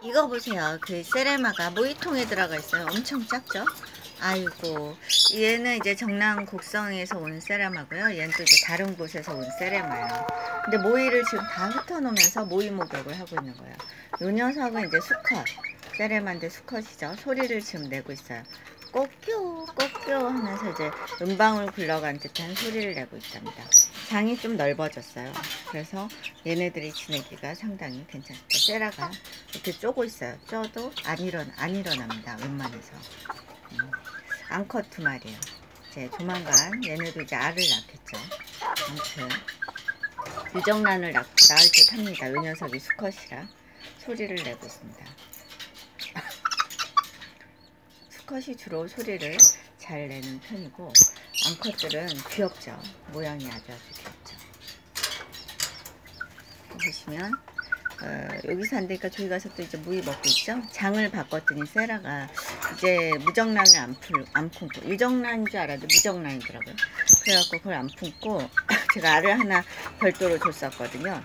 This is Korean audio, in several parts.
이거 보세요. 그 세레마가 모이통에 들어가 있어요. 엄청 작죠? 아이고, 얘는 이제 정랑 곡성에서 온 세레마고요. 얘는 또 이제 다른 곳에서 온 세레마예요. 근데 모이를 지금 다 흩어놓으면서 모이 목욕을 하고 있는 거예요. 요 녀석은 이제 수컷, 세레마인데 수컷이죠. 소리를 지금 내고 있어요. 꼬끼요 꼬끼요 하면서 이제 음방울 굴러간 듯한 소리를 내고 있답니다. 장이 좀 넓어졌어요. 그래서 얘네들이 지내기가 상당히 괜찮습니다. 세라가 이렇게 쪼고 있어요. 쪄도 안 일어납니다. 웬만해서. 암컷 2마리예요. 이제 조만간 얘네도 이제 알을 낳겠죠. 아무튼 유정란을 낳을 듯 합니다. 이 녀석이 수컷이라 소리를 내고 있습니다. 수컷이 주로 소리를 잘 내는 편이고 암컷들은 귀엽죠. 모양이 아주 귀엽죠. 보시면 여기서 안 되니까 저기 가서 또 이제 무이 먹고 있죠. 장을 바꿨더니 세라가 이제 무정란을 안 품고, 유정란인 줄 알았는데 무정란이더라고요. 그래갖고 그걸 안 품고 제가 알을 하나 별도로 줬었거든요.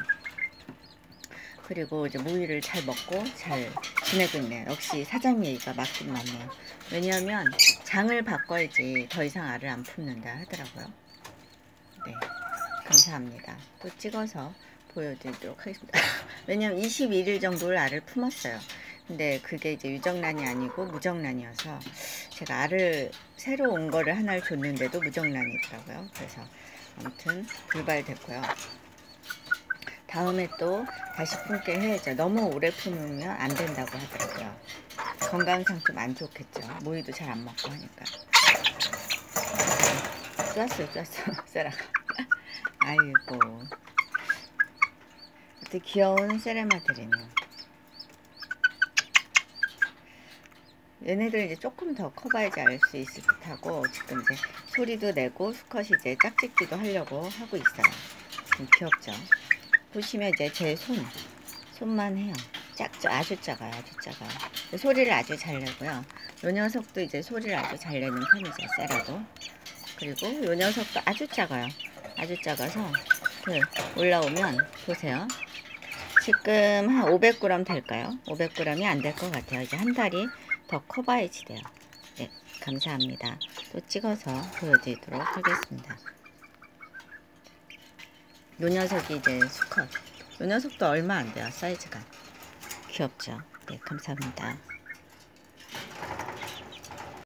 그리고 이제 무이를 잘 먹고 잘 지내고 있네요. 역시 사장님 얘기가 맞긴 맞네요. 왜냐하면 장을 바꿔야지 더 이상 알을 안 품는다 하더라고요. 네, 감사합니다. 또 찍어서 보여드리도록 하겠습니다. 왜냐면 21일 정도를 알을 품었어요. 근데 그게 이제 유정란이 아니고 무정란이어서 제가 알을 새로 온 거를 하나를 줬는데도 무정란이더라고요. 그래서 아무튼 불발됐고요. 다음에 또 다시 품게 해야죠. 너무 오래 품으면 안 된다고 하더라고요. 건강상 좀 안 좋겠죠. 모이도 잘 안 먹고 하니까. 쪼았어요. 세라가. 아이고, 되게 귀여운 세레마들이네요. 얘네들 이제 조금 더 커봐야지 알 수 있을 듯하고, 지금 이제 소리도 내고 수컷이 이제 짝짓기도 하려고 하고 있어요. 좀 귀엽죠. 보시면 이제 제 손만 해요. 작죠? 아주 작아요. 소리를 아주 잘 내고요. 요 녀석도 이제 소리를 아주 잘 내는 편이죠. 세라도. 그리고 요 녀석도 아주 작아요. 아주 작아서 올라오면 보세요. 지금 한 500g 될까요? 500g이 안 될 것 같아요. 이제 한 달이 더 커봐야지 돼요. 네, 감사합니다. 또 찍어서 보여드리도록 하겠습니다. 요 녀석이 이제 수컷. 요 녀석도 얼마 안 돼요. 사이즈가. 귀엽죠? 네, 감사합니다.